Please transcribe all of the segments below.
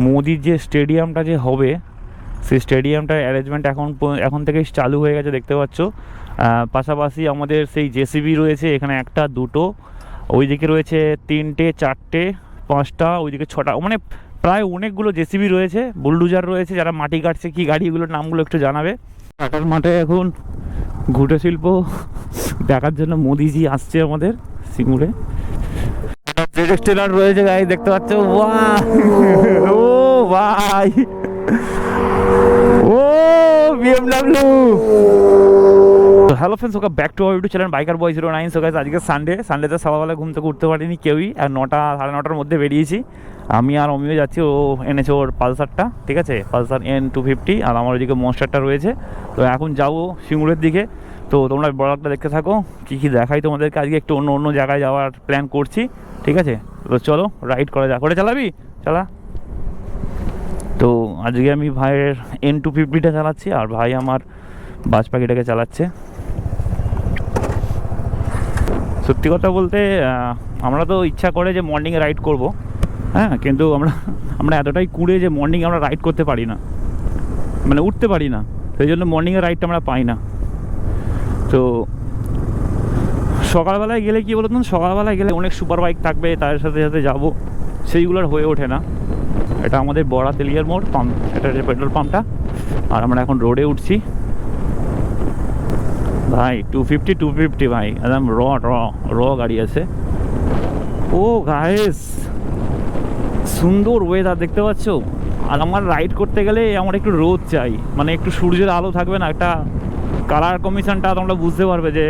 মোদির যে স্টেডিয়ামটা যে হবে, সেই স্টেডিয়ামটার অ্যারেঞ্জমেন্ট এখন থেকে চালু হয়ে গেছে, দেখতে পাচ্ছ। পাশাপাশি আমাদের সেই জেসিবি রয়েছে এখানে, একটা দুটো, ওইদিকে রয়েছে তিনটে চারটে পাঁচটা, ওইদিকে ছটা, মানে প্রায় অনেকগুলো জেসিবি রয়েছে, বুলডুজার রয়েছে, যারা মাটি কাটছে। কি গাড়ি, এগুলোর নামগুলো একটু জানাবে। কাটার মাঠে এখন ঘুঁটে শিল্প দেখার জন্য মোদিজি আসছে আমাদের সিঙ্গুরে। রয়েছে গাড়ি, দেখতে পাচ্ছ। ও ভাই, ও BMW. Hello friends, okay back to our YouTube channel biker boy 09। So guys, আজকে সানডেতে সকালবেলা ঘুম থেকে উঠতে পারিনি কেউই, আর 9টা সাড়ে 9টার মধ্যে বেরিয়েছি। আমি আর অমিও যাচ্ছি, ও এনেছে ওর পালসারটা, ঠিক আছে, পালসার N250, আর আমার ওইদিকে মনস্টারটা রয়েছে। তো এখন যাবো সিঙ্গুরের দিকে। তো তোমরা ব্লগটা দেখতে থাকো, কী কী দেখাই তোমাদেরকে। আজকে একটু অন্য জায়গায় যাওয়ার প্ল্যান করছি, ঠিক আছে। তো চলো রাইড করা যাক। করে চালাবি, চালা। তো আজকে আমি ভাইয়ের N250টা চালাচ্ছি, আর ভাই আমার বাজ পাখিটাকে চালাচ্ছে। সত্যি কথা বলতে আমরা তো ইচ্ছা করে যে মর্নিংয়ে রাইড করব, হ্যাঁ, কিন্তু আমরা এতটাই কুঁড়ে যে মর্নিংয়ে আমরা রাইড করতে পারি না, মানে উঠতে পারি না। সেই জন্য মর্নিংয়ে রাইডটা আমরা পাই না। তো সকালবেলায় গেলে কী বলতো, সকালবেলায় গেলে অনেক সুপার বাইক থাকবে, তাদের সাথে সাথে যাবো, সেইগুলোর হয়ে ওঠে না। এটা আমাদের বড়া তেলিয়ার মোড় পাম্প, এটা হচ্ছে পেট্রোল পাম্পটা। আর আমরা এখন রোডে উঠছি ভাই। 250 ভাই, একদম র গাড়ি আছে। ও গাইস, সুন্দর ওয়েদার, দেখতে পাচ্ছ। আর আমার রাইড করতে গেলে আমার একটু রোদ চাই, মানে একটু সূর্যের আলো থাকবে না, একটা কালার কমিশনটা তোমরা বুঝতে পারবে যে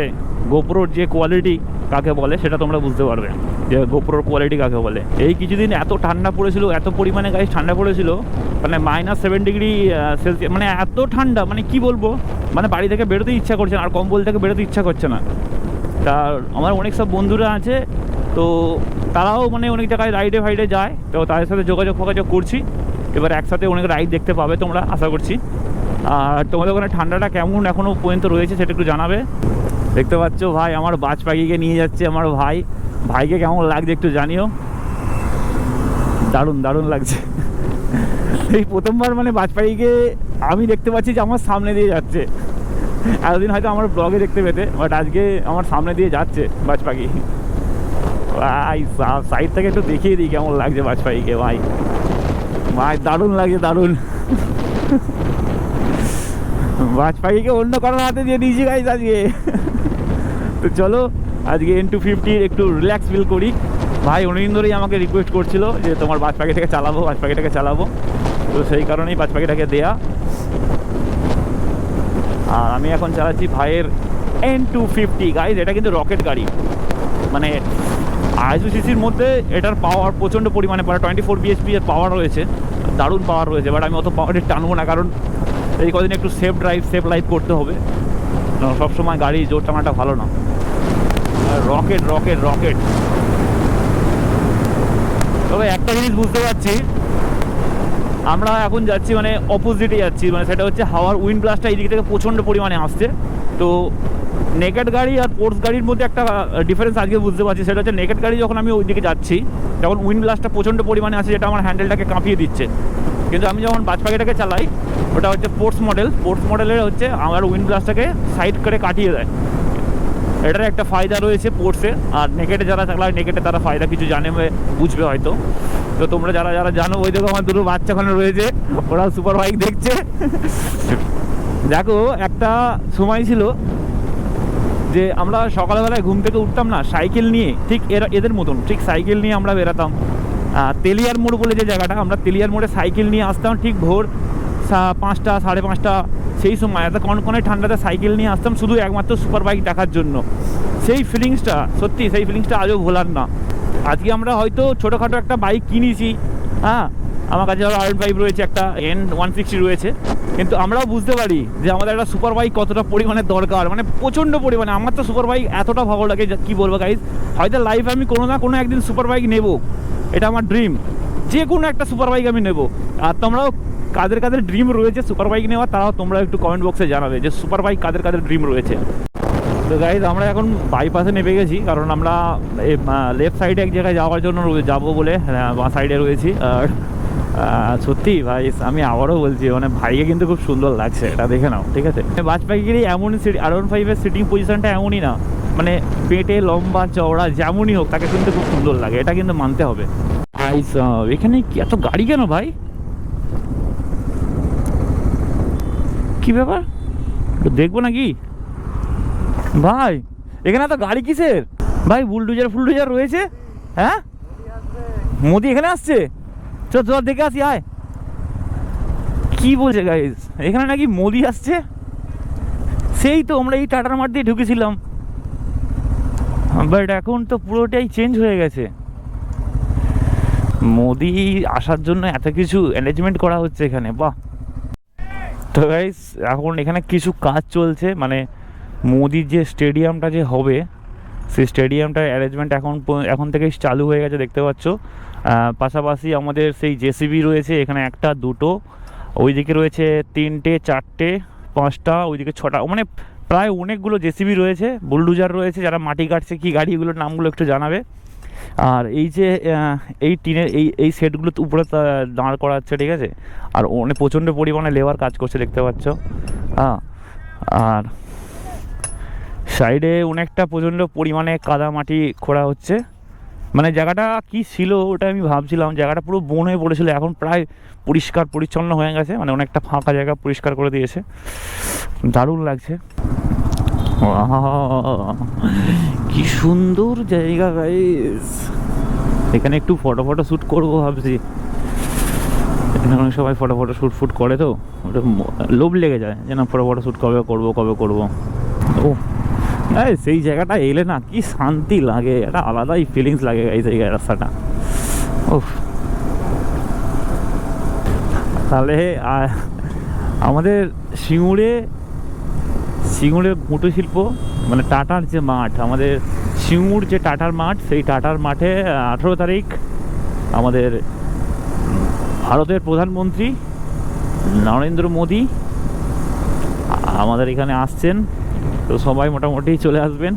গোপ্রোর যে কোয়ালিটি কাকে বলে, সেটা তোমরা বুঝতে পারবে যে গোপ্রোর কোয়ালিটি কাকে বলে। এই কিছুদিন এত ঠান্ডা পড়েছিল, এত পরিমাণে গাইস ঠান্ডা পড়েছিল, মানে -7 ডিগ্রি সেলসিয়াস, মানে এত ঠান্ডা, মানে কি বলবো, মানে বাড়ি থেকে বেরোতে ইচ্ছা করছে না, আর কম্বল থেকে বেরোতে ইচ্ছা করছে না। তা আমার অনেক সব বন্ধুরা আছে, তো তারাও মানে অনেক জায়গায় রাইডে ফাইডে যায়, তো তাদের সাথে যোগাযোগ করছি। এবার একসাথে অনেক রাইড দেখতে পাবে তোমরা, আশা করছি। আর তোমাদের ওখানে ঠান্ডাটা কেমন এখনও পর্যন্ত রয়েছে সেটা একটু জানাবে। দেখতে পাচ্ছ ভাই আমার বাজ পাখিকে নিয়ে যাচ্ছে আমার ভাইকে কেমন লাগছে একটু জানিও। দারুণ লাগছে। এই প্রথমবার মানে বাজ পাখিকে আমি দেখতে পাচ্ছি যে আমার সামনে দিয়ে যাচ্ছে। এতদিন হয়তো আমার ব্লগে দেখতে পেতে, বাট আজকে আমার সামনে দিয়ে যাচ্ছে বাজ পাখি। ভাই সাইড থেকে একটু দেখিয়ে দিই কেমন লাগছে বাজ পাখিকে। ভাই দারুণ লাগছে, দারুণ। বাজ পাখিকে অন্য কারোর হাতে দিয়ে দিয়েছি গাইস আজকে। তো চলো আজকে N250 একটু রিল্যাক্স ফিল করি। ভাই অনেকদিন ধরেই আমাকে রিকোয়েস্ট করছিল যে তোমার বাজ পাখিটাকে চালাবো, তো সেই কারণেই বাজ পাখিটাকে দেয়া। আর আমি এখন চালাচ্ছি ভাইয়ের N250 গাইস। এটা কিন্তু রকেট গাড়ি, মানে 250 সিসির মধ্যে এটার পাওয়ার প্রচণ্ড পরিমাণে, প্রায় 24 bhp এর পাওয়ার রয়েছে, দারুণ পাওয়ার রয়েছে। বাট আমি অত পাওয়ারে টানবো না, কারণ এই কদিন একটু সেফ লাইফ করতে হবে, সবসময় গাড়ি জোর টানাটা ভালো না। রকেট। তবে একটা জিনিস বুঝতে পারছি, আমরা এখন যাচ্ছি মানে অপোজিটে যাচ্ছি, মানে সেটা হচ্ছে হাওয়ার উইন্ড ব্লাস্টটা এই দিক থেকে প্রচণ্ড পরিমাণে আসছে। তো নেকেড গাড়ি আর স্পোর্টস গাড়ির মধ্যে একটা ডিফারেন্স আজকে বুঝতে পারছি, সেটা হচ্ছে নেকেড গাড়ি যখন আমি ওই দিকে যাচ্ছি তখন উইন্ড ব্লাস্টটা প্রচণ্ড পরিমাণে আসে, যেটা আমার হ্যান্ডেলটাকে কাঁপিয়ে দিচ্ছে। কিন্তু আমি যখন বাজ পাখিটাকে চালাই, ওটা হচ্ছে স্পোর্টস মডেলের হচ্ছে আমার উইন্ড ব্লাস্টটাকে সাইড করে কাটিয়ে দেয়। এটার একটা ফায়দা রয়েছে স্পোর্টসে। আর নেকেটে যারা চালায়, নেকেটে তারা ফায়দা কিছু জানে, বুঝবে হয়তো। তো তোমরা যারা জানো, ওই দেখো আমার দুটো বাচ্চাখানে রয়েছে, ওরা সুপার বাইক দেখছে। দেখো একটা সময় ছিল যে আমরা সকালবেলায় ঘুম থেকে উঠতাম না সাইকেল নিয়ে, ঠিক এদের মতন ঠিক সাইকেল নিয়ে আমরা বেরাতাম। তেলিয়ার মোড় বলে যে জায়গাটা, আমরা তেলিয়ার মোড়ে সাইকেল নিয়ে আসতাম ঠিক ভোর 5টা 5:30, সেই সময় এত কনকনে ঠান্ডাতে সাইকেল নিয়ে আসতাম শুধু একমাত্র সুপার বাইক দেখার জন্য। সেই ফিলিংসটা আজও ভোলার না। আজকে আমরা হয়তো ছোটোখাটো একটা বাইক কিনেছি, হ্যাঁ, আমার কাছে R5 রয়েছে, একটা N160 রয়েছে, কিন্তু আমরাও বুঝতে পারি যে আমাদের একটা সুপার বাইক কতটা পরিমাণে দরকার, মানে প্রচণ্ড পরিমাণে। আমার তো সুপার বাইক এতটা ভালো লাগে, কি বলবো গাইজ, হয়তো লাইফে আমি কোনো না কোনো একদিন সুপার বাইক নেব, এটা আমার ড্রিম। যে কোনো একটা সুপার বাইক আমি নেব। আর তোমরাও কাদের ড্রিম রয়েছে সুপার বাইক নেওয়ার, তারাও তোমরা একটু কমেন্ট বক্সে জানাবে যে সুপার বাইক কাদের ড্রিম রয়েছে। তো গাইজ আমরা এখন বাইপাসে নেমে গেছি, কারণ আমরা লেফট সাইডে এক জায়গায় যাওয়ার জন্য যাবো বলে বাঁ সাইডে রয়েছি। আর সত্যি ভাই, আমি আবারও বলছি মানে ভাইকে কিন্তু খুব সুন্দর লাগছে, এটা দেখে নাও, ঠিক আছে। বাজপাখির এমনই R15 এর সিটিং পজিশনটা এমনই না, মানে পেটে লম্বা চওড়া যেমনই হোক তাকে কিন্তু খুব সুন্দর লাগে, এটা কিন্তু মানতে হবে। এখানে কি এত গাড়ি কেন ভাই, কি ব্যাপার, দেখবো নাকি ভাই? এখানে এত গাড়ি কিসের ভাই? বুলডোজার ফুলডোজার রয়েছে, হ্যাঁ? মোদি এখানে আসছে, চল চল দেখে আসি, আয়। কি বলছে গাইস, এখানে নাকি মোদি আসছে? সেই তো আমরা এই টাটার মাঠ দিয়ে ঢুকেছিলাম, বাট এখন তো পুরোটাই চেঞ্জ হয়ে গেছে। মোদি আসার জন্য এত কিছু অ্যারেঞ্জমেন্ট করা হচ্ছে এখানে, বাহ। তো গাইস এখন এখানে কিছু কাজ চলছে, মানে মোদির যে স্টেডিয়ামটা যে হবে সেই স্টেডিয়ামটার অ্যারেঞ্জমেন্ট এখন থেকেই চালু হয়ে গেছে, দেখতে পাচ্ছ। পাশাপাশি আমাদের সেই জেসিবি রয়েছে এখানে, একটা দুটো, ওইদিকে রয়েছে তিনটে চারটে পাঁচটা, ওইদিকে ছটা, মানে প্রায় অনেকগুলো জেসিবি রয়েছে, বুলডোজার রয়েছে, যারা মাটি কাটছে। কী গাড়ি এগুলোর নামগুলো একটু জানাবে। আর এই যে এই টিনের এই সেটগুলো উপরে দাঁড় করা হচ্ছে, ঠিক আছে। আর অনেক প্রচণ্ড পরিমাণে লেবার কাজ করছে, দেখতে পাচ্ছ। হ্যাঁ, আর সাইডে অনেকটা প্রচণ্ড পরিমাণে কাদা মাটি খোঁড়া হচ্ছে। মানে জায়গাটা কি ছিল ওটা আমি ভাবছিলাম, জায়গাটা পুরো বন হয়ে পড়েছিল, এখন প্রায় পরিষ্কার পরিচ্ছন্ন হয়ে গেছে, মানে অনেকটা ফাঁকা জায়গা পরিষ্কার করে দিয়েছে, দারুণ লাগছে। কি সুন্দর জায়গা গাইস, এখানে একটু ফটো শ্যুট করবো ভাবছি। এখানে অনেক সবাই ফটো শ্যুট করে, তো ওটা লোভ লেগে যায় যে না ফটো শ্যুট কবে করবো। ও সেই জায়গাটা এলে না কি শান্তি লাগে, একটা আলাদাই ফিলিংস লাগে এই জায়গায়, রাস্তাটা। ও তাহলে আমাদের সিঙ্গুরে কুটির শিল্প, মানে টাটার যে মাঠ, আমাদের সিঙ্গুর যে টাটার মাঠ, সেই টাটার মাঠে 18 তারিখ আমাদের ভারতের প্রধানমন্ত্রী নরেন্দ্র মোদি আমাদের এখানে আসছেন, তো সবাই মোটামুটি চলে আসবেন।